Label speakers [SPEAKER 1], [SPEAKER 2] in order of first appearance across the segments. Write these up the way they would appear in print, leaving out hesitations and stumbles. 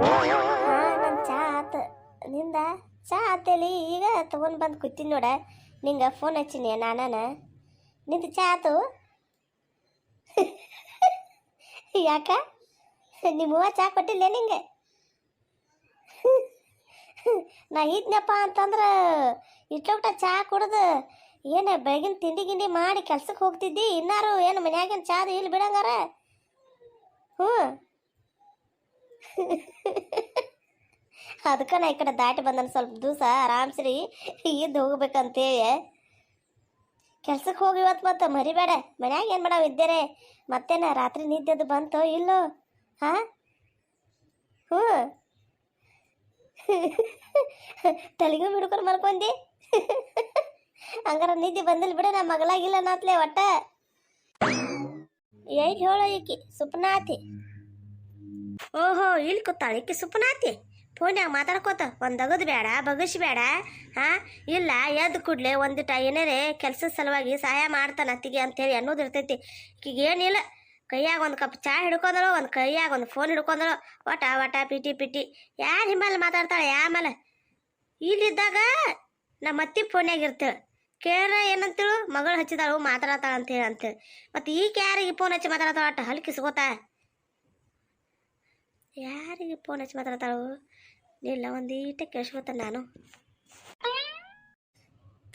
[SPEAKER 1] ಹಾ ನನ್ನ ಚಾ ಆತ ನಿಂದ ಚಾ ಆತೇಲಿ ಈಗ ತಗೊಂಡ್ ಬಂದು ಕೂತೀನಿ ನೋಡ ನಿಂಗೆ ಫೋನ್ ಹಚ್ಚಿನಿ ನಾನ ನಿಂದು ಚಾ ಆತು ಯಾಕ ನಿಮ್ಮವ್ವ ಚಾ ಕೊಟ್ಟಿಲ್ಲ ನಿಂಗೆ ನಾ ಇದ್ನಪ್ಪ ಅಂತಂದ್ರೆ ಇಟ್ಟೋಟ ಚಾ ಕುಡ್ದು ಏನು ಬೆಳಗಿನ ತಿಂಡಿ ಗಿಂಡಿ ಮಾಡಿ ಕೆಲ್ಸಕ್ಕೆ ಹೋಗ್ತಿದ್ದಿ ಇನ್ನಾರು ಏನು ಮನ್ಯಾಗಿನ ಚಾದು ಇಲ್ಲಿ ಬಿಡಂಗಾರ ಹ್ಞೂ ಅದಕ್ಕೆ ನಾ ಈ ಕಡೆ ದಾಟಿ ಬಂದನು ಸ್ವಲ್ಪ ದಿವಸ ಆರಾಮ್ಸ್ರಿ ಇದ್ದು ಹೋಗ್ಬೇಕಂತೇಳಿ ಕೆಲ್ಸಕ್ಕೆ ಹೋಗಿ ಇವತ್ತು ಮತ್ತೆ ಮರಿಬೇಡ ಮನ್ಯಾಗ ಏನು ಮಾಡಾವ ಇದ್ದೇರೆ ಮತ್ತೇನ ರಾತ್ರಿ ನಿದ್ದೆದು ಬಂತು ಇಲ್ಲೋ ಹಾಂ ಹ್ಞೂ ತಲೆಗೂ ಹಿಡ್ಕೊಂಡು ಮಲ್ಕೊಂಡಿ ಹಂಗಾರ ನಿದ್ದೆ ಬಂದಿಲ್ಲ ಬಿಡ ನಮ್ಮ ಮಗಳಾಗಿಲ್ಲ ನಾತ್ಲೆ ಒಟ್ಟ ಏನ್ ಹೇಳೋ ಈಕಿ ಸುಪ್ನಾತಿ ಓಹೋ ಇಲ್ಲಿ ಕೂತಾಳ ಈಕಿ ಸುಪ್ನಾತಿ ಫೋನ್ಯಾಗ ಮಾತಾಡ್ಕೋತ ಒಂದು ಅಗದು ಬೇಡ ಬಗಸಿ ಬೇಡ ಹಾಂ ಇಲ್ಲ ಎದ್ದು ಕೂಡ್ಲೆ ಒಂದಿಟ ಏನೇರೆ ಕೆಲಸದ ಸಲುವಾಗಿ ಸಹಾಯ ಮಾಡ್ತಾನ ಅತ್ತಿಗೆ ಅಂತೇಳಿ ಅನ್ನೋದು ಇರ್ತೈತಿ ಈಕಿಗೆ ಏನಿಲ್ಲ ಕೈಯಾಗ ಒಂದು ಕಪ್ ಚಾ ಹಿಡ್ಕೊಂಡಳು ಒಂದು ಕೈಯಾಗ ಒಂದು ಫೋನ್ ಹಿಡ್ಕೊಂಡಳು ಒಟ ಒಟ ಪಿಟಿ ಪಿಟಿ ಯಾರು ಹಿಮ್ಮಲ್ಲಿ ಮಾತಾಡ್ತಾಳೆ ಯಾಮಲ್ಲ ಇಲ್ಲಿದ್ದಾಗ ನಮ್ಮ ಅತ್ತಿ ಫೋನ್ಯಾಗ ಇರ್ತೇವೆ ಕೇಳ ಏನಂತೇಳು ಮಗಳು ಹಚ್ಚಿದಾಳು ಮಾತಾಡತಾಳ ಅಂತೇಳಿ ಅಂತೇಳಿ ಮತ್ತು ಈಗ ಯಾರಿಗೆ ಫೋನ್ ಹಚ್ಚಿ ಮಾತಾಡತಾಳ ಒಟ್ಟು ಹಲ್ಕಿಸ್ಕೋತಾ ಯಾರಿಗೆ ಫೋನ್ ಹಚ್ಚಿ ಮಾತಾಡ್ತಾಳು ಇಲ್ಲ ಒಂದೀಟ ಕೇಳಿಸ್ಕೊತ ನಾನು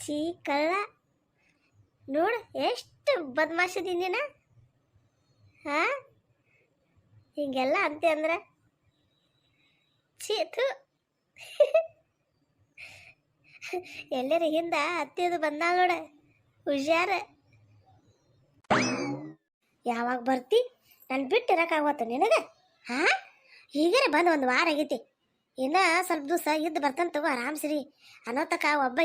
[SPEAKER 1] ಚೀ ಕಳ್ಳ ನೋಡು ಎಷ್ಟು ಬದ್ಮಾಷದಿನ ಹಾಂ ಹಿಂಗೆಲ್ಲ ಅಂತೆ ಅಂದ್ರೆ ಚೀತು ಎಲ್ಲರ ಹಿಂದ ಹತ್ತಿದು ಬಂದಾಳ ನೋಡ ಹುಷಾರ ಯಾವಾಗ ಬರ್ತಿ ನಾನು ಬಿಟ್ಟು ಇರೋಕ್ಕಾಗತ್ತ ನಿನಗೆ ಹಾಂ ಹೀಗಾರೆ ಬಂದು ಒಂದು ವಾರ ಆಗೈತಿ ಇನ್ನು ಸ್ವಲ್ಪ ದಿವಸ ಇದ್ದು ಬರ್ತಾನೆ ತಗೋ ಆರಾಮ್ಸಿರಿ ಅನ್ನೋತಕ ಒಬ್ಬ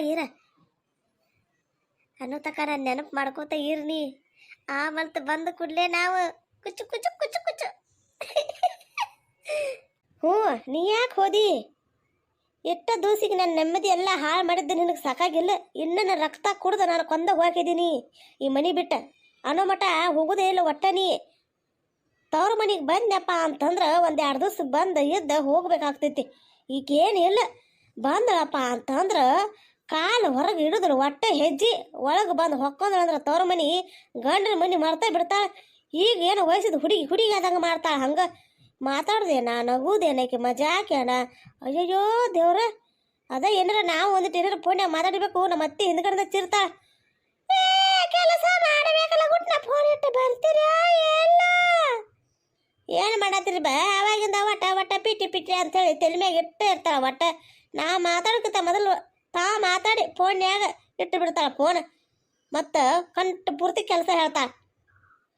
[SPEAKER 1] ಅನ್ನೋತಕ ನಾನು ನೆನಪು ಮಾಡ್ಕೋತ ಇರ್ನಿ ಆಮಲ್ತ ಬಂದು ಕೂಡಲೇ ನಾವು ಕುಚ್ಚು ಕುಚ್ಚು ಕುಚ್ಚು ಕುಚ್ಚು ಹ್ಞೂ ನೀ ಯಾಕೆ ಹೋದಿ ಎಷ್ಟ ದೋಸಿಗೆ ನನ್ನ ನೆಮ್ಮದಿ ಎಲ್ಲ ಹಾಳು ಮಾಡಿದ್ದು ನಿನಗೆ ಸಾಕಾಗಿಲ್ಲ ಇನ್ನು ನನ್ನ ರಕ್ತ ಕುಡ್ದು ನಾನು ಕೊಂದ ಹೋಗಿದ್ದೀನಿ ಈ ಮನೆ ಬಿಟ್ಟ ಅನ್ನೋ ಮಠ ಹೋಗೋದೇ ಇಲ್ಲ ಒಟ್ಟ ನೀ ತವ್ರ ಮನೆಗೆ ಬಂದ್ನಪ್ಪ ಅಂತಂದ್ರೆ ಒಂದು 2 ದಿವಸ ಬಂದು ಎದ್ದು ಹೋಗ್ಬೇಕಾಗ್ತೈತಿ ಈಗೇನಿಲ್ಲ ಬಂದಳಪ್ಪ ಅಂತಂದ್ರೆ ಕಾಲು ಹೊರಗೆ ಹಿಡಿದ್ರು ಒಟ್ಟೆ ಹೆಜ್ಜೆ ಒಳಗೆ ಬಂದು ಹೊಕ್ಕೊಂಡ್ರಂದ್ರೆ ತವ್ರ ಮನೆ ಗಂಡನ ಮನೆ ಮರ್ತಾ ಬಿಡ್ತಾಳೆ ಈಗ ಏನು ವಯಸ್ಸಿದ ಹುಡುಗಿ ಆದಂಗೆ ಮಾಡ್ತಾಳೆ ಹಂಗೆ ಮಾತಾಡ್ದೇನ ನಗುದೇನಕ್ಕೆ ಮಜಾಕ್ಯಾನ ಅಯ್ಯಯ್ಯೋ ದೇವ್ರ ಅದ ಏನಾರ ನಾವು ಒಂದಿಟ್ಟು ಏನಾರ ಫೋನ್ಯಾಗ ಮಾತಾಡಬೇಕು ನಮ್ಮ ಅತ್ತಿ ಹಿಂದ್ಗಡೆ ಚಿರ್ತಾಳೆ ಕೆಲಸ ಮಾಡಬೇಕಲ್ಲ ಗುಟ್ನ ಫೋನ್ ಇಟ್ಟು ಬರ್ತೀರಾ ಎಲ್ಲ ಏನು ಮಾಡತ್ತೀರಿ ಅವಾಗಿಂದ ಒಟ್ಟ ಪಿಟಿ ಪಿಟಿ ಅಂತೇಳಿ ತಲೆ ಮ್ಯಾಗ ಇಟ್ಟು ಇರ್ತಾಳೆ ಒಟ್ಟ ನಾ ಮಾತಾಡೋಕ್ಕಿಂತ ಮೊದಲು ತಾ ಮಾತಾಡಿ ಫೋನ್ಯಾಗ ಇಟ್ಟು ಬಿಡ್ತಾಳೆ ಫೋನ್ ಮತ್ತು ಕಂಟು ಪೂರ್ತಿ ಕೆಲಸ ಹೇಳ್ತಾಳೆ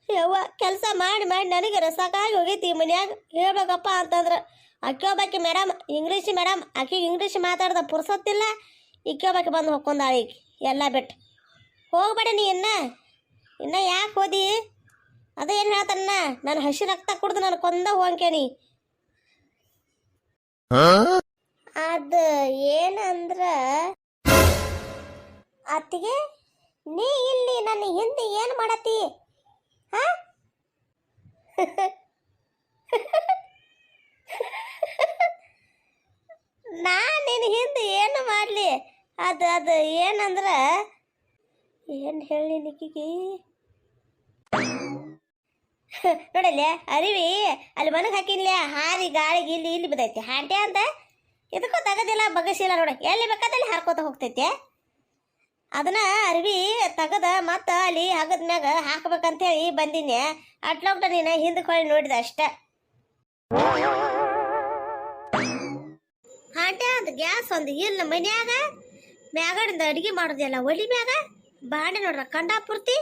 [SPEAKER 1] ಯವ್ವ ಕೆಲಸ ಮಾಡಿ ನನಗೆ ಸಾಕಾಗಿ ಹೋಗೈತಿ ಮನ್ಯಾಗ ಹೇಳ್ಬೇಕಪ್ಪ ಅಂತಂದ್ರೆ ಅಕ್ಕೋಬಾಕಿ ಮೇಡಮ್ ಇಂಗ್ಲೀಷ್ ಮೇಡಮ್ ಆಕೆಗೆ ಇಂಗ್ಲೀಷ್ ಮಾತಾಡ್ದ ಪುರ್ಸೊತ್ತಿಲ್ಲ ಇಕ್ಕೋಬಾಕಿ ಬಂದು ಹೊಕ್ಕೊಂದಾಳೆ ಈಗ ಎಲ್ಲ ಬಿಟ್ಟು ಹೋಗ್ಬೇಡ ನೀ ಇನ್ನ ಯಾಕೆ ಹೋದಿ ಅದೇನು ಹೇಳ್ತಾನ ನಾನು ಹಸಿ ರಕ್ತ ಕುಡ್ದು ನಾನು ಕೊಂದ ಹೋಗ್ಕೇನಿ ಅದು ಏನಂದ್ರ ಅತ್ತಿಗೆ ನೀ ಇಲ್ಲಿ ನನ್ನ ಹಿಂದೆ ಏನು ಮಾಡತ್ತಿ ಹಾ ನಾನು ನಿನ್ನ ಹಿಂದೆ ಏನು ಮಾಡಲಿ ಅದು ಏನಂದ್ರ ಏನು ಹೇಳಿ ನಿಕ್ಕಿಗೆ ನೋಡಲ್ಲ ಅರಿವಿ ಅಲ್ಲಿ ಮನಗೆ ಹಾಕಿನ್ಲ ಹಾರಿ ಗಾಳಿಗೆ ಇಲ್ಲಿ ಬಿದ್ದೈತಿ ಹಾಂಟೆ ಅಂತ ಇದಕ್ಕೂ ತಗದಿಲ್ಲ ಬಗಸಿಲ್ಲ ನೋಡಿ ಎಲ್ಲಿ ಬೇಕಾದಲ್ಲಿ ಹಾರ್ಕೋತ ಹೋಗ್ತೈತೆ ಅದನ್ನ ಅರಿವಿ ತೆಗದ ಮತ್ತು ಅಲ್ಲಿ ಹಗದ ಮ್ಯಾಗ ಹಾಕ್ಬೇಕಂತೇಳಿ ಬಂದಿನಿ ಅಟ್ಲೋಗ್ಟ ನೀನು ಹಿಂದಕ್ಕೆ ಹೊಳ್ಳಿ ನೋಡಿದೆ ಅಷ್ಟೆ ಹಾಂಟೆ ಅದು ಗ್ಯಾಸ್ ಒಂದು ಇಲ್ಲ ಮನ್ಯಾಗ ಮ್ಯಾಗಡಿಂದ ಅಡುಗೆ ಮಾಡೋದಿಲ್ಲ ಒಲಿ ಮ್ಯಾಗ ಬಾಂಡೆ ನೋಡ್ರ ಕಂಡಾಪೂರ್ತಿ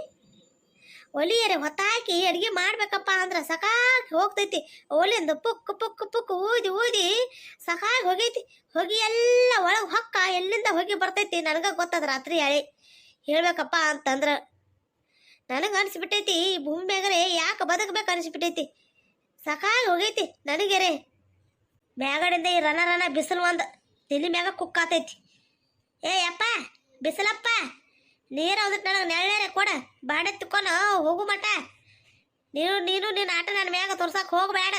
[SPEAKER 1] ಒಲಿಯರೆ ಹೊತ್ತಾಕಿ ಅಡುಗೆ ಮಾಡ್ಬೇಕಪ್ಪ ಅಂದ್ರೆ ಸಾಕಾಗಿ ಹೋಗ್ತೈತಿ ಒಲಿಯಿಂದ ಪುಕ್ ಊದಿ ಸಾಕಾಗಿ ಹೋಗೈತಿ ಹೊಗೆ ಎಲ್ಲ ಒಳಗೆ ಹೊಕ್ಕ ಎಲ್ಲಿಂದ ಹೊಗೆ ಬರ್ತೈತಿ ನನಗೆ ಗೊತ್ತದ ರಾತ್ರಿ ಹೇಳಿ ಹೇಳ್ಬೇಕಪ್ಪ ಅಂತಂದ್ರೆ ನನಗೆ ಅನಿಸ್ಬಿಟ್ಟೈತಿ ಈ ಭೂಮಿ ಮ್ಯಾಗರೆ ಯಾಕೆ ಬದುಕಬೇಕು ಅನಿಸ್ಬಿಟ್ಟೈತಿ ಸಾಕಾಗಿ ಹೋಗೈತಿ ನನಗೆರೆ ಮ್ಯಾಗಡಿಂದ ಈ ರನ ಬಿಸಿಲು ಒಂದು ತಲೆ ಮ್ಯಾಗ ಕುಕ್ಕಾತೈತಿ ಅಪ್ಪ ಬಿಸಿಲಪ್ಪ ನೀರು ಹೋದಕ್ಕೆ ನನಗೆ ನೆಳ್ಳೇರೆ ಕೊಡ ಬಾಂಡೆ ತಿಕ್ಕೊಂಡು ಹೋಗು ಮಟ ನೀನು ನಿನ್ನ ಆಟ ನನ್ನ ಮ್ಯಾಗ ತೋರ್ಸಕ್ಕೆ ಹೋಗಬೇಡ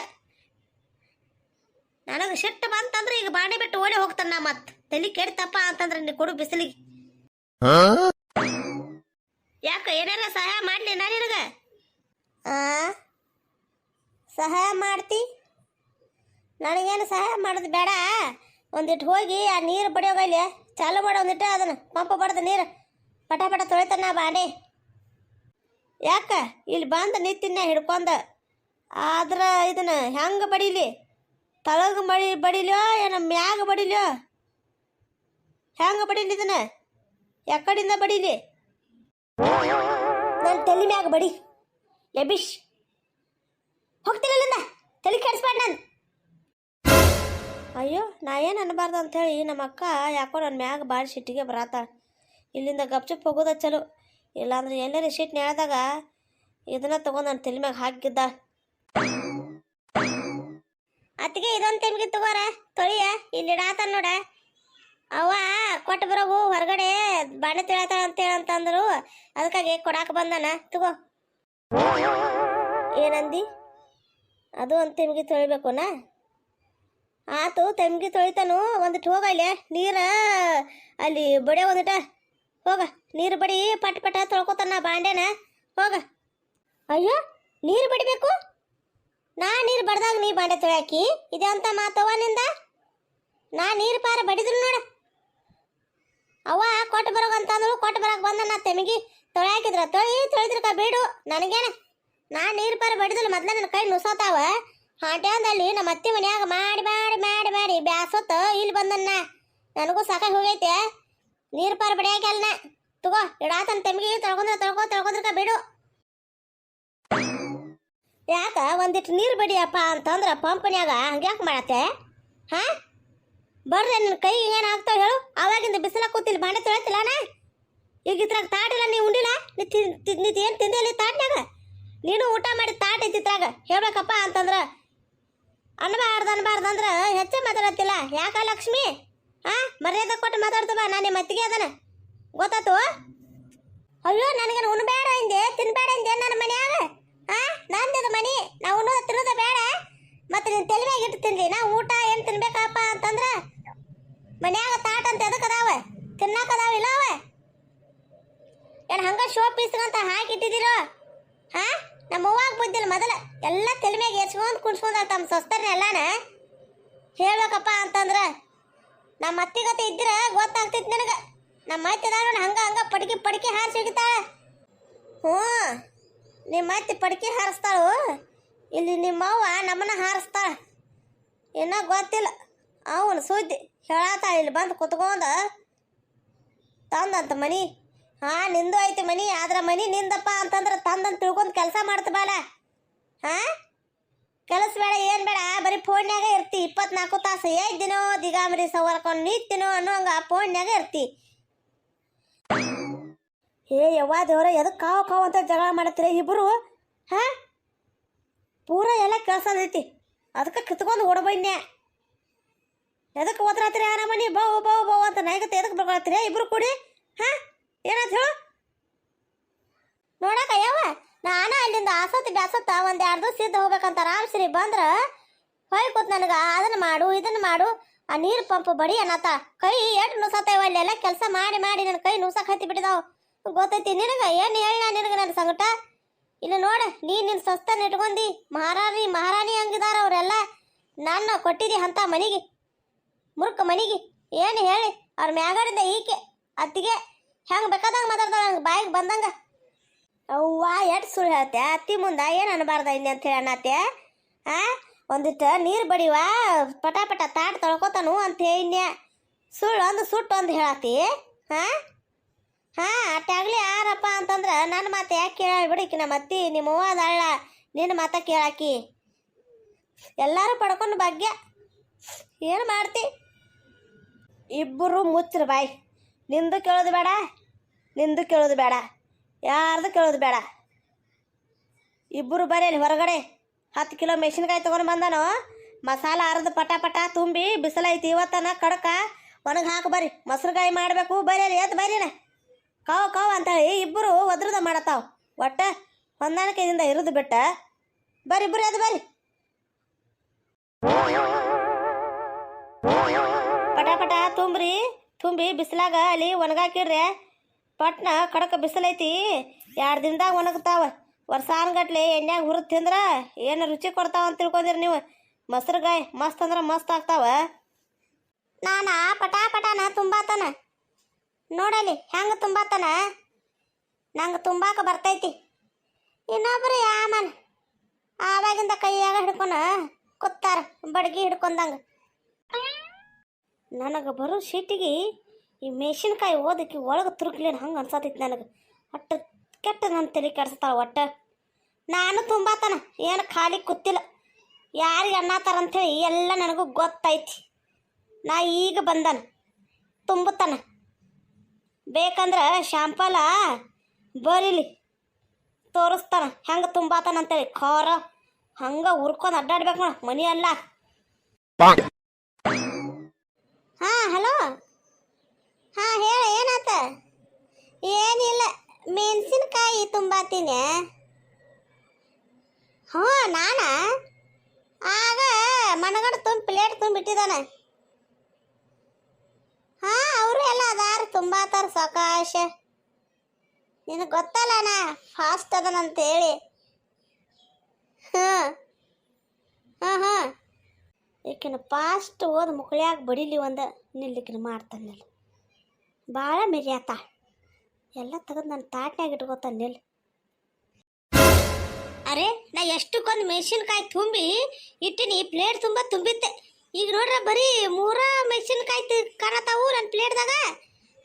[SPEAKER 1] ನನಗೆ ಸಿಟ್ಟು ಬಂತಂದ್ರೆ ಈಗ ಬಾಣೆ ಬಿಟ್ಟು ಓಡಿ ಹೋಗ್ತಾನ ನಾ ಮತ್ ತಲೆ ಕೆಡ್ತಪ್ಪ ಅಂತಂದ್ರೆ ನೀ ಕೊಡು ಬಿಸಿಲಿಗೆ. ಯಾಕ ಏನಾರ ಸಹಾಯ ಮಾಡ್ಲಿ ನಾ ನಿನಗ? ಸಹಾಯ ಮಾಡ್ತಿ? ನನಗೇನು ಸಹಾಯ ಮಾಡೋದು ಬೇಡ. ಒಂದಿಟ್ಟು ಹೋಗಿ ಆ ನೀರು ಬಡಿಯೋಗಲ್ಲಿ ಚಾಲು ಮಾಡೋ ಒಂದಿಟ್ಟು ಅದನ್ನ ಪಂಪ ಬಡ್ದು ನೀರು ಪಟ ಪಟ ತೊಳಿತಾನ ಬಾಂಡೆ. ಯಾಕ ಇಲ್ಲಿ ಬಂದು ನಿಂತಿನ ಹಿಡ್ಕೊಂಡ ಆದ್ರ ಇದನ್ನ ಹೆಂಗೆ ಬಡಿಲಿ? ತಳಗ ಬಡಿಲ್ಯೋ ಏನೋ ಮ್ಯಾಗ ಬಡಿಲ್ಯೋ? ಹೆಂಗೆ ಬಡಿಲಿ ಇದನ್ನ? ಎಕ್ಕಡಿಂದ ಬಡಿಲಿ? ನನ್ನ ತಲೆ ಮ್ಯಾಗ ಬಡಿ ಎಬಿಶ್. ಹೋಗ್ತಿರಲಿಂದ ತಲೆ ಕೆಡಿಸ್ಬೇಡ ನಾನು. ಅಯ್ಯೋ ನಾ ಏನು ಅನ್ಬಾರ್ದು ಅಂಥೇಳಿ ನಮ್ಮ ಅಕ್ಕ ಯಾಕೋ ನನ್ನ ಮ್ಯಾಗ ಭಾಳ ಸಿಟ್ಟಿಗೆ ಬರತ್ತಾಳ. ಇಲ್ಲಿಂದ ಗಪ್ಚುಪ್ ಹೋಗೋದ ಚಲೋ, ಇಲ್ಲಾಂದ್ರೆ ಎಲ್ಲರೂ ಸಿಟ್ಟು ನೆಳೆದಾಗ ಇದನ್ನ ತಗೊಂಡು ನನ್ನ ತಲೆ ಮ್ಯಾಗ ಹಾಕಿದ್ದ. ಅತ್ತಿಗೆ ಇದೊಂದು ತೆಮ್ಗೆ ತಗೋರ ತೊಳಿಯ ಇಲ್ಲಿ ಇಡಾತ ನೋಡ. ಅವ ಕೊಟ್ಟು ಬರೋವು ಹೊರಗಡೆ ಬಾಣೆ ತಿಳತಾಳ ಅಂತಂದ್ರು, ಅದಕ್ಕಾಗಿ ಕೊಡಾಕ ಬಂದಾನ. ತಗೋ. ಏನಂದಿ? ಅದು ಒಂದು ತೆಮ್ಗೆ ತೊಳಿಬೇಕುನ? ಆತು, ತೆಮ್ಗೆ ತೊಳಿತಾನು. ಒಂದಿಟ್ಟು ಹೋಗಲ್ಲ ನೀರ ಅಲ್ಲಿ ಬಡಿಯೋ ಒಂದಿಟ ಹೋಗ. ನೀರು ಬಡಿ ಪಟ್ ಪಟ ತೊಳ್ಕೊತಾನ ಬಾಂಡೆನ. ಹೋಗ. ಅಯ್ಯೋ ನೀರು ಬಡಿಬೇಕು? ನಾ ನೀರು ಬಡ್ದಾಗ ನೀ ಬಾಂಡೆ ತೊಳ್ಯಾಕಿ? ಇದೆ ಅಂತ ಮಾತವ್ವ ನಿಂದ? ನಾ ನೀರು ಪಾರ ಬಡಿದ್ರು ನೋಡ. ಅವ್ವ ಕೊಟ್ಟು ಬರೋಗಂತಂದ್ರು, ಕೊಟ್ಟು ಬರೋಕೆ ಬಂದ ನಾ ತೆಮಿಗಿ ತೊಳ್ಯಾಕಿದ್ರ ತೊಳಿದ್ರಕ ಬೇಡು ನನಗೇನ. ನಾ ನೀರು ಪಾರ ಬಡಿದ್ರು ಮೊದ್ಲ ನನ್ನ ಕೈ ನುಸಾತಾವ. ಹಾಟ್ಯಾಂದಲ್ಲಿ ನಮ್ಮ ಅತ್ತಿ ಮನ್ಯಾಗ ಮಾಡಿ ಮಾಡಿ ಮಾಡಿ ಮಾಡಿ ಬ್ಯಾಸೊತ್ತ ಇಲ್ಲಿ ಬಂದನ್ನ. ನನಗೂ ಸಾಕಾಗಿ ಹೋಗೈತೆ ನೀರು ಪಾರ ಬಡಿಯಾಕೆ ಅಲ್ನ. ತಗೋ ಇಡಾತನ ತೆಮಿಗಿ ತೊಳ್ಕೊಂಡ್ರಕ ಬೇಡು. ಯಾಕ ಒಂದಿಟ್ಟು ನೀರು ಬಡಿಯಪ್ಪ ಅಂತಂದ್ರೆ ಪಂಪನ್ಯಾಗ ಹಂಗ್ಯಾಕೆ ಮಾಡತ್ತೆ? ಹಾ ಬರ್ರಿ ನನ್ನ ಕೈ ಏನಾಗ್ತಾವ ಹೇಳು? ಅವಾಗಿಂದ ಬಿಸಿಲ ಕೂತಿಲ್ಲ ಬಾಂಡೆ ತೊಳಿತಿಲ್ಲಣ್ಣ. ಈಗ ಇದ್ರಾಗ ತಾಟಿಲ್ಲ, ನೀ ಉಂಡಿಲ್ಲ? ನೀ ಏನು ತಿಂದಿಲ್ಲ ತಾಟ್ನಾಗ? ನೀನು ಊಟ ಮಾಡಿ ತಾಟ್ ಐತಿದ್ರಾಗ ಹೇಳ್ಬೇಕಪ್ಪ ಅಂತಂದ್ರೆ ಅನ್ಬಾರ್ದಂದ್ರೆ ಹೆಚ್ಚೆ ಮಾತಾಡತ್ತಿಲ್ಲ. ಯಾಕ ಲಕ್ಷ್ಮಿ? ಮರ್ಯಾದೆ ಕೊಟ್ಟು ಮಾತಾಡ್ತವ. ನಾನು ನಿಮ್ಮ ಅತ್ತಿಗೆ ಅದನ ಗೊತ್ತಾತು? ಅಯ್ಯೋ ನನಗೇನು ಉಣ್ಬೇಡ ಹಿಂದೆ ತಿನ್ಬೇಡ ಹಿಂದೆ ನನ್ನ ಮನ್ಯಾಗ. ನಂದಿದ ಮನಿ, ನಾ ಉಣ್ಣೋದ ತಿನ್ನೋದ ಬೇಡ. ಮತ್ತೆ ನೀನು ತಲೆ ಮ್ಯಾಗ ಇಟ್ಟು ತಿನ್ಲಿ. ನಾ ಊಟ ಏನು ತಿನ್ಬೇಕಪ್ಪ ಅಂತಂದ್ರೆ ಮನ್ಯಾಗ ತಾಟ್ ಅಂತ ಎದಕ್ಕೆ ಅದಾವ? ತಿನ್ನಾಕದಾವ ಇಲ್ಲ ಅವ? ಏನು ಹಂಗ ಶೋ ಪೀಸ್ಗಂತ ಹಾಕಿಟ್ಟಿದ್ದೀರೋ? ನಮ್ಮ ಅವ್ವಾಗ ಬುದ್ಧಿಲ್ಲ ಮೊದಲ ಎಲ್ಲ ತಲೆ ಮ್ಯಾಗ ಎಚ್ಕೊಂಡು ಕುಣ್ಸ್ಕೊಂಡ ತಮ್ಮ ಸ್ವಸ್ತರ್ನ ಎಲ್ಲಾನ ಹೇಳ್ಬೇಕಪ್ಪ ಅಂತಂದ್ರೆ. ನಮ್ಮ ಅತ್ತಿಗತೆ ಇದ್ರೆ ಗೊತ್ತಾಗ್ತಿತ್ತು ನಿನಗೆ. ನಮ್ಮ ಅತ್ತಿದಾರ ಹಂಗ ಪಡ್ಕಿ ಹಾರಿಸಿ ಹೋಗಿತಾಳ. ನಿಮ್ಮ ಅತ್ತಿ ಪಡ್ಕಿ ಹಾರಿಸ್ತಾಳು, ಇಲ್ಲಿ ನಿಮ್ಮವ್ವ ನಮ್ಮನ್ನ ಹಾರಿಸ್ತಾಳ. ಇನ್ನೂ ಗೊತ್ತಿಲ್ಲ ಅವನು ಸುದ್ದಿ ಹೇಳತ್ತಾಳ. ಇಲ್ಲಿ ಬಂದು ಕುತ್ಕೊಂಡ ತಂದಂತ ಮನಿ. ನಿಂದು ಐತಿ ಮನಿ, ಆದ್ರ ಮನಿ ನಿಂದಪ್ಪ ಅಂತಂದ್ರೆ ತಂದಂತ ತಿಳ್ಕೊಂಡು ಕೆಲಸ ಮಾಡ್ತಬಾಲ. ಕೆಲಸ ಬೇಡ ಏನು ಬೇಡ, ಬರೀ ಫೋನ್ಯಾಗ ಇರ್ತಿ 24 ತಾಸು. ದಿನೋ ದಿಗಾಮರಿ ಸವರ್ಕೊಂಡು ನಿಂತಿನೋ ಅನ್ನೋ ಹಂಗ ಫೋನ್ಯಾಗ ಇರ್ತಿ. ಯವ್ವ ದೇವ್ರ ಎದಕ್ಕೆ ಕಾವು ಅಂತ ಜಗಳ ಮಾಡತ್ತೀರ ಇಬ್ಬರು? ಪೂರ ಎಲ್ಲ ಕೆಲಸದೈತಿ, ಅದಕ್ಕೆ ಕಿತ್ಕೊಂಡು ಓಡಬನ್ನೆ. ಎದಕ್ಕೆ ಓದ್ರಾತ್ರಿ ನಮ್ಮನಿ ಬಾವು ಬಾವು ಬಾವು ಅಂತ ನಾಯಿಗತ್ತೆ ಎದಕ್ಕೆ ಬರ್ಕೊಳತ್ತೀರ ಇಬ್ರು ಕೂಡಿ? ಏನಂತ ಹೇಳು ನೋಡಕ ಯಾವ? ನಾನು ಅಲ್ಲಿಂದ ಬ್ಯಾಸತ್ತ ಒಂದು 2 ದಿವಸ ಇದ್ದು ಹೋಗ್ಬೇಕಂತ ಆರಾಮ್ಸಿರಿ ಬಂದ್ರೆ ಹೊಯ್ಕೊತ್ ನನಗೆ ಅದನ್ನು ಮಾಡು ಇದನ್ನು ಮಾಡು. ಆ ನೀರು ಪಂಪ್ ಬಡಿ ಅನ್ನತ್ತ. ಕೈ ಎಷ್ಟು ನುಸಾತೇವ ಅಲ್ಲೆಲ್ಲ ಕೆಲಸ ಮಾಡಿ ಮಾಡಿ ನನ್ನ ಕೈ ನುಸಾಕ್ ಹತ್ತಿ ಬಿಟ್ಟಿದಾವ. ಗೊತ್ತೈತಿ ನಿನಗೆ? ಏನು ಹೇಳ ನಿನಗೆ ನನ್ನ ಸಂಗಟ? ಇಲ್ಲ ನೋಡ, ನಿನ್ನ ಸ್ವಸ್ಥನ ಇಟ್ಕೊಂಡಿ ಮಹಾರಾಣಿ ಹಂಗಿದಾರ ಅವರೆಲ್ಲ. ನನ್ನ ಕೊಟ್ಟಿದ್ದಿ ಅಂತ ಮನಿಗೆ, ಮುರುಕ ಮನಿಗೆ. ಏನು ಹೇಳಿ ಅವ್ರ ಮ್ಯಾಗಡಿಂದ ಈಕೆ ಅತ್ತಿಗೆ ಹೆಂಗೆ ಬೇಕಾದಂಗೆ ಮಾತಾಡ್ತಾಳ, ಹಂಗೆ ಬಾಯಿಗೆ ಬಂದಂಗೆ. ಅವ್ವ ಎಷ್ಟು ಸುಳ್ಳು ಹೇಳ್ತೆ ಅತ್ತಿ ಮುಂದೆ? ಏನು ಅನ್ಬಾರ್ದ ಇನ್ನಿ ಅಂತ ಹೇಳಿ ಅನ್ನತ್ತೆ. ಒಂದಿಟ್ಟು ನೀರು ಬಡಿವಾ ಪಟ ಪಟ ತಾಟ್ ತೊಳ್ಕೊತಾನು ಅಂತ ಹೇಳಿನ್ಯ. ಸುಳ್ಳು ಒಂದು ಸುಟ್ಟು ಒಂದು ಹೇಳತ್ತಿ. ಅಟ್ಟಾಗ್ಲಿ ಯಾರಪ್ಪ ಅಂತಂದ್ರೆ ನನ್ನ ಮಾತು ಯಾಕೆ ಕೇಳಿ ಬಿಡಿಕಿ? ನಮ್ಮ ಅತ್ತಿ ನಿಮ್ಮವ್ವ ಅದಾಳ, ನಿನ್ನ ಮಾತ ಕೇಳಾಕಿ. ಎಲ್ಲರೂ ಪಡ್ಕೊಂಡು ಭಾಗ್ಯ. ಏನು ಮಾಡ್ತಿ? ಇಬ್ಬರು ಮುಚ್ಚ್ರ ಬಾಯ್. ನಿಂದು ಕೇಳೋದು ಬೇಡ, ನಿಂದು ಕೇಳೋದು ಬೇಡ, ಯಾರ್ದು ಕೇಳೋದು ಬೇಡ. ಇಬ್ಬರು ಬರೀ ಅಲ್ಲಿ ಹೊರಗಡೆ 10 ಕಿಲೋ ಮೆಣಸಿನ್ಕಾಯಿ ತೊಗೊಂಡು ಬಂದಾನು. ಮಸಾಲ ಅರ್ದು ಪಟ ಪಟ ತುಂಬಿ ಬಿಸಿಲೈತಿ ಇವತ್ತನ ಕಡಕ ಒಣಗಿ ಹಾಕಿ ಬರ್ರಿ. ಮೊಸರುಗಾಯಿ ಮಾಡಬೇಕು ಬರೀ ಅಲ್ಲಿ ಎದ್ದು ಬರೀನ ಕಾವು ಅಂತೇಳಿ ಇಬ್ಬರು ಒದ್ರದ ಮಾಡತ್ತಾವ. ಒಟ್ಟ ಹೊಂದಾಣಿಕೆಯಿಂದ ಇರೋದು ಬಿಟ್ಟ ಬರ್ರಿ ಎದ್ದು ಬರ್ರಿ. ಪಟ ಪಟ ತುಂಬ್ರಿ, ತುಂಬಿ ಬಿಸಿಲಾಗ ಅಲ್ಲಿ ಒಣಗಾಕಿಡ್ರಿ. ಪಟ್ನ ಕಡಕ ಬಿಸಿಲೈತಿ, 2 ದಿನದಾಗ ಒಣಗ್ತಾವ. ವರ್ಷಾನ್ಗಟ್ಲೆ ಎಣ್ಣೆಗೆ ಹುರಿದು ತಿಂದ್ರೆ ಏನು ರುಚಿ ಕೊಡ್ತಾವ ಅಂತ ತಿಳ್ಕೊಂಡಿರಿ ನೀವು. ಮೊಸರುಗಾಯಿ ಮಸ್ತ್ ಅಂದ್ರೆ ಮಸ್ತ್ ಆಗ್ತಾವ. ನಾನು ಪಟ ಪಟನ ತುಂಬಾತನ ನೋಡಲಿ ಹೆಂಗೆ ತುಂಬಾತನ. ನಂಗೆ ತುಂಬಾಕ ಬರ್ತೈತಿ. ಇನ್ನೊಬ್ರು ಯಾಮನ್ ಆವಾಗಿಂದ ಕೈಯಾಗ ಹಿಡ್ಕೊಂಡು ಕೂತಾರ ಬಡ್ಗಿ ಹಿಡ್ಕೊಂಡಂಗೆ. ನನಗೆ ಬರೋ ಶೀಟಿಗೆ ಈ ಮೆಣಸಿನ್ಕಾಯಿ ಓದಕ್ಕೆ ಒಳಗೆ ತುರುಕ್ಲೇನು ಹಂಗೆ ಅನ್ಸತೈತಿ ನನಗೆ. ಒಟ್ಟು ಕೆಟ್ಟ ನನ್ನ ತಲೆ ಕೆಡ್ಸ್ತಾಳೆ ಒಟ್ಟು. ನಾನು ತುಂಬಾತನ ಏನು ಖಾಲಿ ಕೂತಿಲ್ಲ. ಯಾರಿಗೆ ಅನ್ನತಾರಂಥೇಳಿ ಎಲ್ಲ ನನಗೂ ಗೊತ್ತೈತಿ. ನಾ ಈಗ ಬಂದನ ತುಂಬುತ್ತಾನ. ಬೇಕಂದ್ರೆ ಶಾಂಪಲ ಬರೀಲಿ ತೋರಿಸ್ತಾನ ಹೆಂಗೆ ತುಂಬಾತಾನ ಅಂತೇಳಿ. ಖಾರ ಹಂಗೆ ಹುರ್ಕೊಂಡು ಅಡ್ಡಾಡ್ಬೇಕು ನೋಡ ಮನಿ ಅಲ್ಲ. ಹಾಂ ಹಲೋ. ಹಾಂ ಹೇಳ ಏನಾತ? ಏನಿಲ್ಲ, ಮೆಣಸಿನ್ಕಾಯಿ ತುಂಬಾತೀನಿ. ಹ್ಞೂ ನಾನ ಆಗ ಮನಗಂಡು ಪ್ಲೇಟ್ ತುಂಬಿಟ್ಟಿದ್ದಾನೆ. ಹಾಂ ಅವರು ಎಲ್ಲ ಅದಾರ ತುಂಬಾತಾರ ಸಾವಕಾಶ. ನಿನಗೆ ಗೊತ್ತಲ್ಲಣ್ಣ ಫಾಸ್ಟ್ ಅದನಂತೇಳಿ. ಹಾಂ ಹಾಂ ಹಾಂ ಈಕಿನ ಫಾಸ್ಟ್ ಓದ್ ಮುಕ್ಳ್ಯಾಗ ಬಡಿಲಿ ಒಂದು ನಿಲ್ಲಿಕಿನ ಮಾಡ್ತಾನೆ. ಭಾಳ ಮೆರಿಯಾತ ಎಲ್ಲ ತೆಗೆದು ನನ್ನ ತಾಟ್ನಾಗ ಇಟ್ಕೋತಾನೆ ನಿಲ್ಲಿ. ಅರೆ ನಾ ಎಷ್ಟಕ್ಕೊಂದು ಮೆಣಸಿನ್ಕಾಯಿ ತುಂಬಿ ಇಟ್ಟಿನಿ, ಪ್ಲೇಟ್ ತುಂಬ ತುಂಬಿದ್ದೆ. ಈಗ ನೋಡ್ರೆ ಬರೀ 3 ಮೆಣಸಿನ್ಕಾಯಿ ಕಾಣತಾವು ನನ್ನ ಪ್ಲೇಟ್ದಾಗ.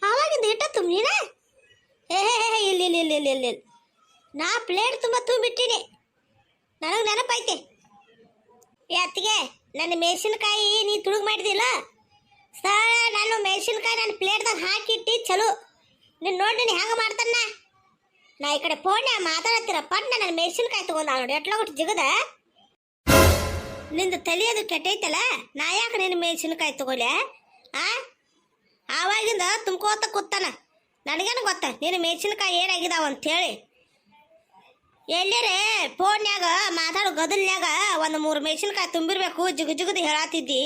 [SPEAKER 1] ಆವಾಗಿಂದ ಇಟ್ಟ ತುಂಬಿನ ಇಲ್ಲ ಇಲ್ಲ ಇಲ್ಲ ಇಲ್ಲ ಇಲ್ಲ ಇಲ್ಲ ನಾ ಪ್ಲೇಟ್ ತುಂಬ ತುಂಬಿಟ್ಟಿನಿ. ನನಗೆ ನೆನಪೈತೆ. ಅತ್ತಿಗೆ ನನ್ನ ಮೆಣಸಿನ್ಕಾಯಿ ನೀ ತುಳುಗ್ ಮಾಡಿದಿಲ್ಲ ಸರ್. ನಾನು ಮೆಣಸಿನ್ಕಾಯಿ ನನ್ನ ಪ್ಲೇಟ್ದಾಗ ಹಾಕಿಟ್ಟಿ ಚಲೋ. ನೀನು ನೋಡಿ ಹೆಂಗೆ ಮಾಡ್ತಾನ. ನಾ ಈ ಕಡೆ ಫೋನ್ಯಾಗ ಮಾತಾಡತ್ತೀರ ಪಟ್ನ ನನ್ನ ಮೆಣಸಿನ್ಕಾಯಿ ತಗೊಂಡ ನೋಡಿ ಎಟ್ಲಾಗೊಟ್ಟು ಜಿಗದ. ನಿಂದು ತಲೆಯದು ಕೆಟ್ಟೈತಲ್ಲ, ನಾ ಯಾಕೆ ನಿನ್ನ ಮೆಣಸಿನ್ಕಾಯಿ ತಗೊಳ್ಳೆ? ಆವಾಗಿಂದ ತುಂಬ್ಕೋತ ಕೂತಾನ. ನನಗೇನು ಗೊತ್ತ ನಿನ್ನ ಮೆಣಸಿನ್ಕಾಯಿ ಏನಾಗಿದಾವ ಅಂತೇಳಿ. ಎಲ್ಲರೇ ಫೋನ್ಯಾಗ ಮಾತಾಡೋ ಗದಲ್ನ್ಯಾಗ 1-3 ಮೆಣಸಿನ್ಕಾಯಿ ತುಂಬಿರ್ಬೇಕು ಜಿಗು ಜಿಗದು ಹೇಳತ್ತಿದ್ದಿ.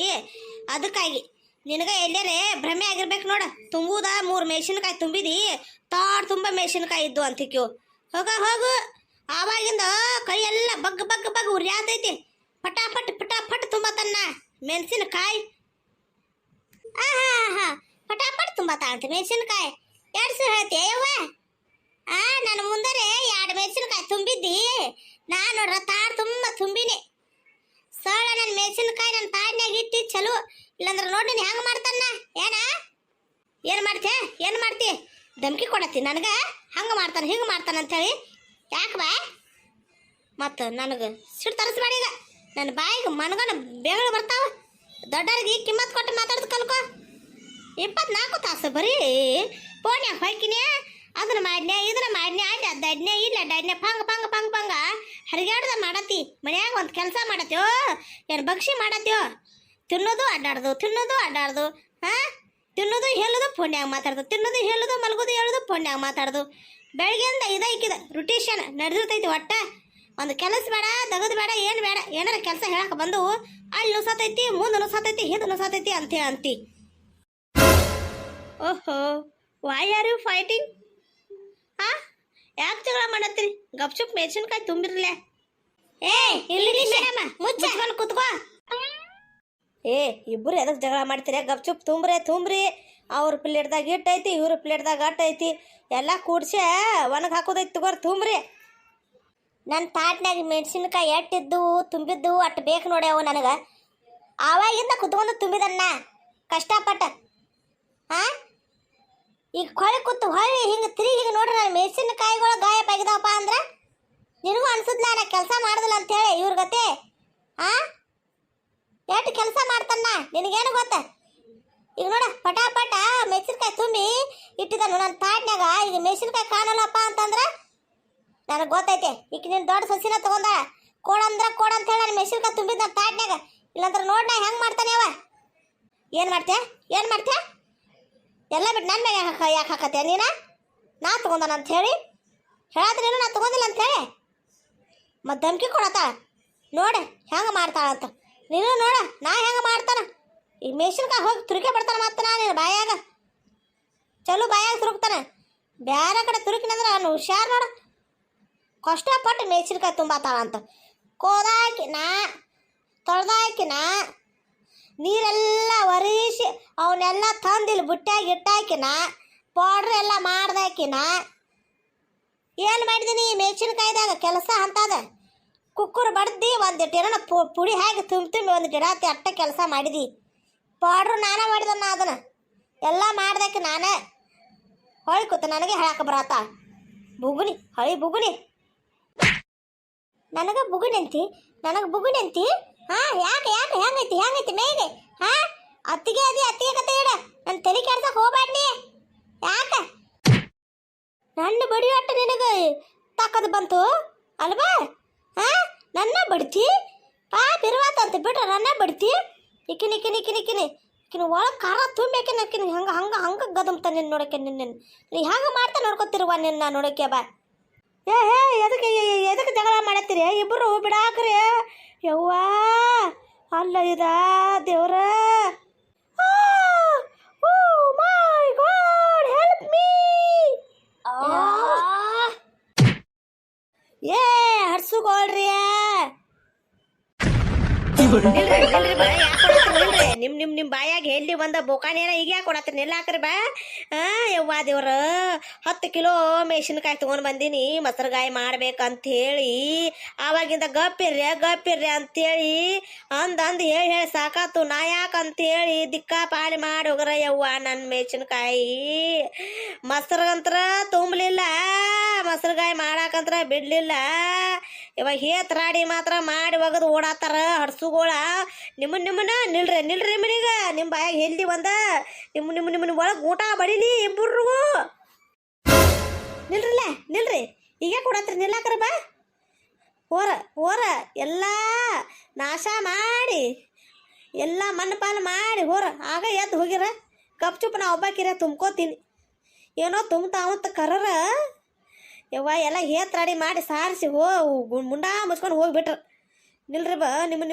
[SPEAKER 1] ಅದಕ್ಕಾಗಿ ನಿನಗೆ ಎಲ್ಲರೇ ಭ್ರಮೆ ಆಗಿರ್ಬೇಕು ನೋಡ. ತುಂಬುದ 3 ಮೆಣಸಿನ್ಕಾಯಿ ತುಂಬಿದಿ, ತಾಡ್ ತುಂಬ ಮೆಣಸಿನ್ಕಾಯಿ ಇದ್ದು ಅಂತಿಕ್ಯೋ. ಹೋಗು. ಆವಾಗಿಂದ ಕೈ ಎಲ್ಲ ಬಗ್ ಬಗ್ ಬಗ್ ಉರಿಯಾತೈತಿ. ಪಟಾಪಟ್ ಪಟಾಪಟ್ ತುಂಬತನ್ನ ಮೆಣಸಿನಕಾಯಿ. ಹಾ ಪಟಾಪಟ್ ತುಂಬತಾಳಂತೆ ಮೆಣಸಿನ್ಕಾಯಿ. 2 ಸಲ ಹೇಳ್ತಿ ಅಯ್ಯವ್ವ. ನನ್ನ ಮುಂದರೆ 2 ಮೆಣಸಿನ್ಕಾಯಿ ತುಂಬಿದ್ದಿ. ನಾನು ನೋಡ್ರ ತಾಡ್ ತುಂಬ ತುಂಬಿನಿ. ಸಳ ನನ್ನ ಮೆಣಸಿನ್ಕಾಯಿ ನನ್ನ ತಾಡ್ನ್ಯಾಗ ಇಟ್ಟಿ ಚಲೋ. ಇಲ್ಲಾಂದ್ರೆ ನೋಡಿ ಹೆಂಗೆ ಮಾಡ್ತಾನ. ಏನು ಮಾಡ್ತಿ ಧಮ್ಕಿ ಕೊಡತ್ತಿ ನನಗೆ. ಹಂಗೆ ಮಾಡ್ತಾನೆ ಹಿಂಗೆ ಮಾಡ್ತಾನೆ ಅಂಥೇಳಿ. ಯಾಕೆ ಬಾ ಮತ್ತು ನನಗೆ ಸಿಟ್ಟು ತರಿಸ್ಬೇಡ. ಈಗ ನನ್ನ ಬಾಯಿಗೆ ಮನಗನ ಬೇಗಳು ಬರ್ತಾವ. ದೊಡ್ಡವ್ರಿಗೆ ಕಿಮ್ಮತ್ ಕೊಟ್ಟು ಮಾತಾಡೋದು ಕಲ್ಕೊ. 24 ತಾಸು ಬರೀ ಫೋನ್ಯಾಗ ಹೊಯ್ಕಿನಿ. ಅದನ್ನ ಮಾಡಿನ್ಯಾ ಇದನ್ನ ಮಾಡಿನ್ಯಾ ಅಡ್ಡಾಡ್ನ್ಯಾ ಇಲ್ಲ ಅಡ್ಡಾಡ್ನ್ಯಾ ಪಂಗ ಹರಿಗಾಡ್ದ ಮಾಡತ್ತಿ. ಮನ್ಯಾಗ ಒಂದು ಕೆಲಸ ಮಾಡತ್ತೀವೋ ಏನು ಬಗ್ಸಿ ಮಾಡತ್ತೀವೋ. ತಿನ್ನೋದು ಅಡ್ಡಾಡ್ದು ತಿನ್ನೋದು ಹೇಳೋದು ಫೋನ್ಯಾಗ ಮಾತಾಡ್ದು, ತಿನ್ನೋದು ಹೇಳೋದು ಮಲಗೋದು ಹೇಳೋದು ಫೋನ್ಯಾಗ ಮಾತಾಡ್ದು. ಬೆಳಗ್ಗೆಯಿಂದ ಇದೈಕಿದ ರುಟೀಷನ್ ನಡೆದಿರ್ತೈತಿ. ಒಟ್ಟ ಒಂದು ಕೆಲಸ ಬೇಡ, ತೆಗದು ಬೇಡ, ಏನು ಬೇಡ. ಏನಾರ ಕೆಲಸ ಹೇಳಕ್ಕೆ ಬಂದು ಅಲ್ಲಿ ನುಸಾತೈತಿ, ಮುಂದೆ ನುಸಾತೈತಿ, ಹಿಂದೆ ನುಸಾತೈತಿ ಅಂತೇಳಿ ಅಂತಿ. ಓಹೋ ವೈ ಆರ್ ಯು ಫೈಟಿಂಗ್? ಯಾಕೆ ಜಗಳ ಮಾಡತ್ತೀರಿ? ಗಪ್ಚುಪ್ ಮೆಣಸಿನ್ಕಾಯಿ ತುಂಬಿರ್ಲೆ. ಮುಚ್ಚಿಕೊಂಡು ಕುತ್ಕೋ. ಇಬ್ಬರು ಎದಕ್ಕೆ ಜಗಳ ಮಾಡ್ತೀರಿ? ಗಪ್ಚುಪ್ ತುಂಬ್ರಿ. ಅವ್ರ ಪ್ಲೇಟ್ದಾಗ ಇಟ್ಟೈತಿ, ಇವ್ರ ಪ್ಲೇಟ್ದಾಗ ಅಟ್ಟೈತಿ. ಎಲ್ಲ ಕೂಡ್ಸಿ ಒಣಗಿ ಹಾಕೋದೈತಿ. ತಗೋರಿ ತುಂಬ್ರಿ. ನನ್ನ ತಾಟ್ನಾಗ ಮೆಣಸಿನ್ಕಾಯಿ ಎಟ್ಟಿದ್ದು ತುಂಬಿದ್ದು ಅಟ್ಟು ಬೇಕು ನೋಡಿ ಅವು ನನಗೆ. ಆವಾಗಿಂದ ಕುತ್ಕೊಂಡು ತುಂಬಿದನ್ನ ಕಷ್ಟಪಟ್ಟ. ಈಗ ಹೊಳೆ ಕೂತು ಹೊಳ್ಳಿ ಹಿಂಗೆ ತಿರುಗಿ ನೋಡ್ರಿ ನನ್ನ ಮೆಣಸಿನ್ಕಾಯಿಗಳು ಗಾಯಬ್ ಆಗಿದಾವಪ್ಪ ಅಂದ್ರೆ ನಿನಗೂ ಅನ್ಸುದ್ಲ ನಾ ಕೆಲಸ ಮಾಡೋದಿಲ್ಲ ಅಂತೇಳಿ. ಇವ್ರ ಗತೆ ಎಷ್ಟು ಕೆಲಸ ಮಾಡ್ತಾನ ನಿನಗೇನು ಗೊತ್ತ? ಈಗ ನೋಡ ಪಟಾಪಟ ಮೆಣಸಿನ್ಕಾಯಿ ತುಂಬಿ ಇಟ್ಟಿದ್ದಾನು ನನ್ನ ತಾಟ್ನಾಗ. ಈಗ ಮೆಣಸಿನ್ಕಾಯಿ ಕಾಣಲ್ಲಪ್ಪ ಅಂತಂದ್ರೆ ನನಗೆ ಗೊತ್ತೈತೆ. ಈಗ ನೀನು ದೊಡ್ಡ ಸಸಿನ ತಗೊಂಡ ಕೋಡಂದ್ರೆ ಕೋಡಂತೇಳಿ ನಾನು ಮೆಣಸಿನ್ಕಾಯಿ ತುಂಬಿದ್ದು ನನ್ನ ತಾಟ್ನಾಗ. ಇಲ್ಲಾಂದ್ರೆ ನೋಡಿ ನಾ ಹೆಂಗೆ ಮಾಡ್ತಾನೆ ಅವ. ಏನು ಮಾಡ್ತೆ ಎಲ್ಲ ಬಿಟ್ಟು ನನ್ನ ಮ್ಯಾಗ ಯಾಕೆ ಹಾಕತ್ತೆ ನೀನು? ನಾ ತಗೊಂಡನ ಅಂತ ಹೇಳಿ ಹೇಳಾದ್ರೆ ನಾ ತಗೊಂಡಿಲ್ಲ ಅಂತೇಳಿ ಮತ್ತು ಧಮ್ಕಿ ಕೊಡತ್ತ. ನೋಡಿ ಹೆಂಗೆ ಮಾಡ್ತಾಳಂತ. ನೀನು ನೋಡ ನಾ ಹೆಂಗೆ ಮಾಡ್ತಾನ. ಈ ಮೆಣಸಿನ್ಕಾಯಿ ಹೋಗಿ ತುರುಕೆ ಬಿಡ್ತಾನೆ ಮತ್ತೆ ನಾನು ಬಾಯಾಗ ಚಲೋ ಬಾಯಾಗ ತುರುಕ್ತಾನೆ. ಬೇರೆ ಕಡೆ ತುರುಕಿನಂದ್ರೆ ಅವನು ಹುಷಾರು ನೋಡು. ಕಷ್ಟಪಟ್ಟು ಮೆಣಸಿನ್ಕಾಯಿ ತುಂಬಾತಾಳಂತ ಕೋದಾಕಿನ ತೊಳ್ದಾಕಿನ ನೀರೆಲ್ಲ ಒರಿಸಿ ಅವನ್ನೆಲ್ಲ ತಂದಿಲ್ಲ ಬುಟ್ಟ್ಯಾಗ ಇಟ್ಟಾಕಿನ ಪೌಡ್ರ್ ಎಲ್ಲ ಮಾಡ್ದಾಕಿನ ಏನು ಮಾಡಿದೀನಿ ಮೆಣಸಿನ್ಕಾಯ್ದಾಗ ಕೆಲಸ ಅಂತದ. ಕುಕ್ಕರ್ ಬಡ್ದು ಒಂದಿಟ್ಟು ಏನೋ ಪುಡಿ ಹಾಕಿ ತುಂಬಿ ಒಂದಿಟ್ಟು ಇಡಾತಿ ಅಟ್ಟ ಕೆಲಸ ಮಾಡಿದಿ. ಪೌಡ್ರು ನಾನೇ ಮಾಡಿದನ್ನ ಅದನ್ನು ಎಲ್ಲ ಮಾಡ್ದಾಕಿ ನಾನೇ. ಹೊಳಿ ಕೂತ ನನಗೆ ಹೇಳಕ್ಕೆ ಬರತ್ತ ಬುಗುನಿ ಹೊಳಿ ಬುಗುನಿ. ನನಗೆ ಬುಗುನಿ ಅಂತಿ ಹಾಂ ಯಾಕೆ ಹೆಂಗೈತಿ ಮೇಗೆ ಹಾಂ ಅತ್ತಿಗೆ ಕತೆ ಇಡ ನನ್ನ ತಲೆ ಕೆಡ್ಸಕ್ಕೆ ಹೋಗ್ಬೇಡಿ. ಯಾಕೆ ನನ್ನ ಬಡಿ ಅಟ್ಟ ನಿನಗೆ ತಕ್ಕದು ಬಂತು ಅಲ್ವಾ? ಹಾಂ ನನ್ನ ಬಡ್ತಿ ಬಿರುವಾತಂತ ಬಿಟ್ರೆ ನನ್ನ ಬಡ್ತಿ. ಇಕ್ಕಿನಿ ಒಳಗೆ ಖಾರ ತುಂಬೇಕಿನ ಹಂಗೆ ಗದಮ್ತ ನಿನ್ನ ನೋಡಕ್ಕೆ ನಿನ್ನ ನೀ ಹೆಂಗೆ ಮಾಡ್ತಾ ನೋಡ್ಕೊತಿರುವ ನಿನ್ನ ನೋಡಕ್ಕೆ ಬಾ. ಎದಕ್ಕೆ ಜಗಳ ಮಾಡತ್ತೀರಿ ಇಬ್ಬರು ಬಿಡಾಕ್ರಿ ಯವ್ವಾ ಅಲ್ಲ ಇದ ದೇವ್ರ. ಮೈ ಗಾಡ್ ಹೆಲ್ಪ್ ಮೀ. ಹಡ್ಸುಗೋಳ್ರಿ ನಿಮ್ ಬಾಯಾಗ ಎಲ್ಲಿ ಬಂದ ಬೋಕಾನೇನ ಈಗ ಯಾಕೆ ಕೊಡತ್ತೀರಿ ನಿಲ್ಲಾಕ್ರಿ ಬಾ. ಯವ್ವಾ ದೇವ್ರ 10 ಕಿಲೋ ಮೆಣಸಿನ್ಕಾಯಿ ತೊಗೊಂಡು ಬಂದೀನಿ ಮೊಸರುಗಾಯಿ ಮಾಡ್ಬೇಕಂತ ಹೇಳಿ ಆವಾಗಿಂದ ಗಪ್ಪಿರ್ರಿ ಅಂತೇಳಿ ಅಂದ್ ಹೇಳಿ ಸಾಕಾತು. ನಾ ಯಾಕಂತೇಳಿ ದಿಕ್ಕಾಪಾಲಿ ಮಾಡಿ ಹೋಗ್ರ ಯವ್ವ ನನ್ನ ಮೆಣಸಿನ್ಕಾಯಿ ಮೊಸರುಗಂತ್ರ ತುಂಬಲಿಲ್ಲ, ಮೊಸರುಗಾಯಿ ಮಾಡಾಕಂತ್ರ ಬಿಡ್ಲಿಲ್ಲ. ಇವಾಗ ಹೇತ್ರಾಡಿ ಮಾತ್ರ ಮಾಡಿ ಒಗದು ಓಡಾತಾರ ಹಡ್ಸುಗೋಳ. ನಿಮ್ಮನ್ನ ನಿಲ್ರಿ ಮನೀಗ ನಿಮ್ಮ ಬಾಯಾಗ ಹೆಲ್ದಿ ಬಂದ ನಿಮ್ಮನ್ನ ಒಳಗೆ ಊಟ ಬಡಿಲಿ ಇಬ್ಬರಿಗೂ. ನಿಲ್ರಿ ಈಗ ಕೊಡತ್ರಿ ನಿಲ್ಲಾಕ್ರ ಬಾ. ಹೋರ ಎಲ್ಲ ನಾಶ ಮಾಡಿ ಎಲ್ಲ ಮಣ್ಣು ಪಾಲು ಮಾಡಿ ಆಗ ಎದ್ದು ಹೋಗಿರ ಕಪ್ ಚುಪ್ ನಾ ಒಬ್ಬಾಕಿರ ತುಂಬ್ಕೋತೀನಿ. ಏನೋ ತುಂಬ್ತಾವಂತ ಕರರ ಯವ್ವ ಎಲ್ಲ ಹೇತ್ರಾಡಿ ಮಾಡಿ ಸಾರಿಸಿ ಮುಂಡಾ ಮುಚ್ಕೊಂಡು ಹೋಗ್ಬಿಟ್ರು. ನಿಲ್ರಿ ಬಾ ನಿಮ್ಮನ್ನ